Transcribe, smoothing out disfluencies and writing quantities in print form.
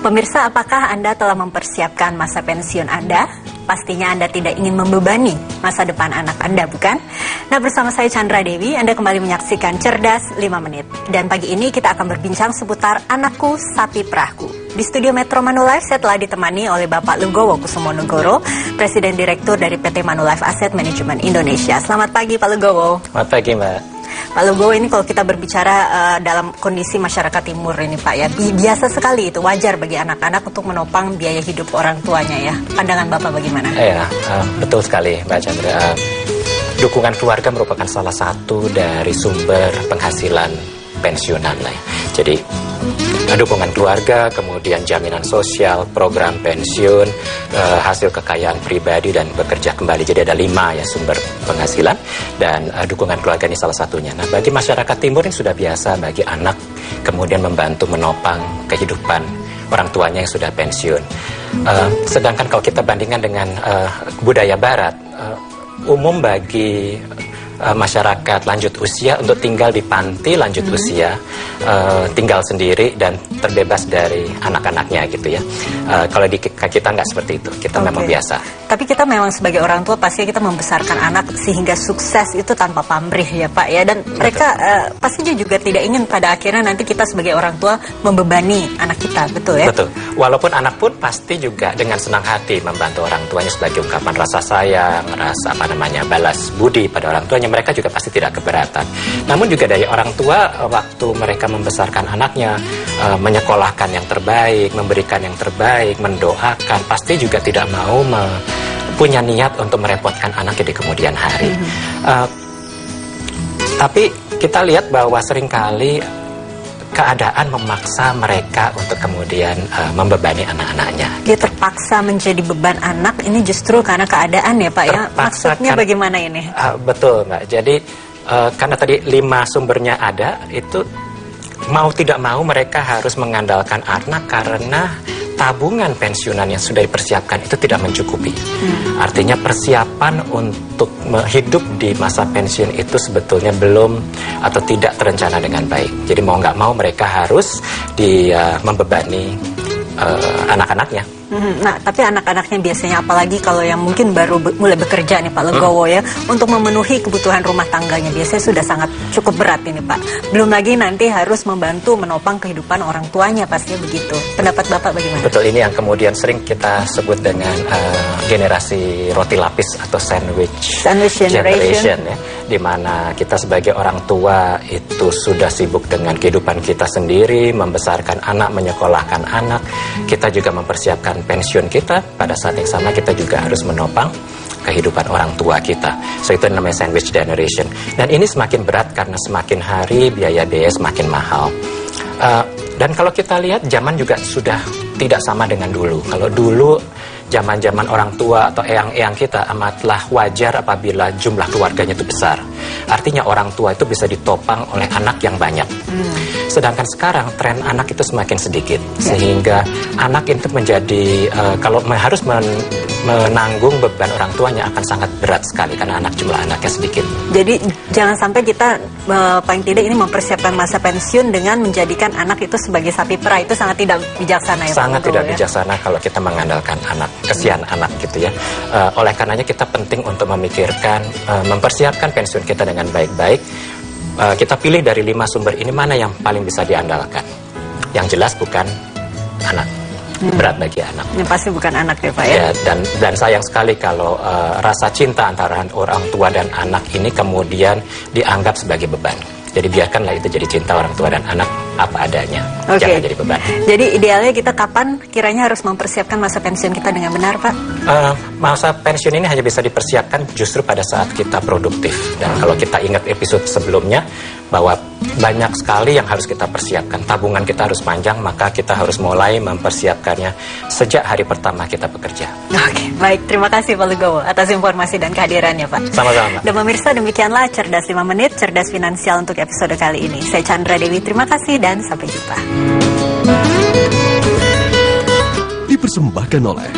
Pemirsa, apakah Anda telah mempersiapkan masa pensiun Anda? Pastinya Anda tidak ingin membebani masa depan anak Anda, bukan? Nah, bersama saya Chandra Dewi, Anda kembali menyaksikan Cerdas 5 Menit. Dan pagi ini kita akan berbincang seputar Anakku Sapi Perahku. Di studio Metro Manulife, saya telah ditemani oleh Bapak Lugowo Kusumonegoro, Presiden Direktur dari PT Manulife Asset Management Indonesia. Selamat pagi, Pak Lugowo. Selamat pagi, Mbak. Pak Lugowo, ini kalau kita berbicara dalam kondisi masyarakat timur ini Pak ya, biasa sekali itu wajar bagi anak-anak untuk menopang biaya hidup orang tuanya ya. Pandangan Bapak bagaimana? Ya, betul sekali Mbak Chandra. Dukungan keluarga merupakan salah satu dari sumber penghasilan pensiunan lah ya. Jadi dukungan keluarga, kemudian jaminan sosial, program pensiun, hasil kekayaan pribadi dan bekerja kembali. Jadi ada 5 ya sumber penghasilan dan dukungan keluarga ini salah satunya. Nah, bagi masyarakat timur yang sudah biasa bagi anak kemudian membantu menopang kehidupan orang tuanya yang sudah pensiun. Sedangkan kalau kita bandingkan dengan budaya barat, umum bagi masyarakat lanjut usia untuk tinggal di panti lanjut usia, tinggal sendiri dan terbebas dari anak-anaknya gitu ya. Kalau di kita nggak seperti itu, kita memang biasa. Tapi kita memang sebagai orang tua pasti kita membesarkan anak sehingga sukses itu tanpa pamrih ya Pak ya. Dan mereka pastinya juga tidak ingin pada akhirnya nanti kita sebagai orang tua membebani anak kita, betul ya? Betul. Walaupun anak pun pasti juga dengan senang hati membantu orang tuanya sebagai ungkapan rasa sayang, rasa balas budi pada orang tuanya. Mereka juga pasti tidak keberatan. Namun juga dari orang tua waktu mereka membesarkan anaknya, menyekolahkan yang terbaik, memberikan yang terbaik, mendoakan, pasti juga tidak mau punya niat untuk merepotkan anaknya di kemudian hari. Tapi kita lihat bahwa seringkali keadaan memaksa mereka untuk kemudian membebani anak-anaknya. Dia terpaksa menjadi beban anak ini justru karena keadaan ya Pak ya? Maksudnya bagaimana ini? Betul Mbak, jadi karena tadi 5 sumbernya ada, itu mau tidak mau mereka harus mengandalkan anak karena tabungan pensiunan yang sudah dipersiapkan itu tidak mencukupi. Artinya persiapan untuk hidup di masa pensiun itu sebetulnya belum atau tidak terencana dengan baik. Jadi mau nggak mau mereka harus membebani anak-anaknya. Nah, tapi anak-anaknya biasanya apalagi kalau yang mungkin baru mulai bekerja nih Pak Lugowo ya, untuk memenuhi kebutuhan rumah tangganya biasanya sudah sangat cukup berat ini Pak. Belum lagi nanti harus membantu menopang kehidupan orang tuanya, pastinya begitu. Pendapat Bapak bagaimana? Betul, ini yang kemudian sering kita sebut dengan generasi roti lapis atau sandwich generation ya, di mana kita sebagai orang tua itu sudah sibuk dengan kehidupan kita sendiri, membesarkan anak, menyekolahkan anak. Kita juga mempersiapkan pensiun kita, pada saat yang sama kita juga harus menopang kehidupan orang tua kita. So itu namanya sandwich generation. Dan ini semakin berat karena semakin hari biaya-biaya semakin mahal. Dan kalau kita lihat zaman juga sudah tidak sama dengan dulu. Kalau dulu zaman-zaman orang tua atau eyang-eyang kita amatlah wajar apabila jumlah keluarganya itu besar. Artinya orang tua itu bisa ditopang oleh anak yang banyak. Sedangkan sekarang tren anak itu semakin sedikit, sehingga anak itu menjadi kalau harus menanggung beban orang tuanya akan sangat berat sekali karena jumlah anaknya sedikit. Jadi jangan sampai kita paling tidak ini mempersiapkan masa pensiun dengan menjadikan anak itu sebagai sapi perah. Itu sangat tidak bijaksana ya Pak. Sangat tidak bijaksana kalau kita mengandalkan anak, kesian anak gitu ya. Oleh karenanya kita penting untuk memikirkan, mempersiapkan pensiun kita dengan baik-baik. Kita pilih dari 5 sumber ini mana yang paling bisa diandalkan. Yang jelas bukan anak. Berat bagi anak. Yang pasti bukan anak ya Pak ya. Dan sayang sekali kalau rasa cinta antara orang tua dan anak ini kemudian dianggap sebagai beban. Jadi biarkanlah itu jadi cinta orang tua dan anak apa adanya. Jangan jadi beban. Jadi idealnya kita kapan kiranya harus mempersiapkan masa pensiun kita dengan benar Pak? Masa pensiun ini hanya bisa dipersiapkan justru pada saat kita produktif. Dan kalau kita ingat episode sebelumnya bahwa banyak sekali yang harus kita persiapkan. Tabungan kita harus panjang, maka kita harus mulai mempersiapkannya sejak hari pertama kita bekerja. Oke, baik. Terima kasih Pak Lugowo atas informasi dan kehadirannya Pak. Sama-sama. Dan pemirsa, demikianlah Cerdas 5 Menit, Cerdas Finansial untuk episode kali ini. Saya Chandra Dewi, terima kasih dan sampai jumpa. Dipersembahkan oleh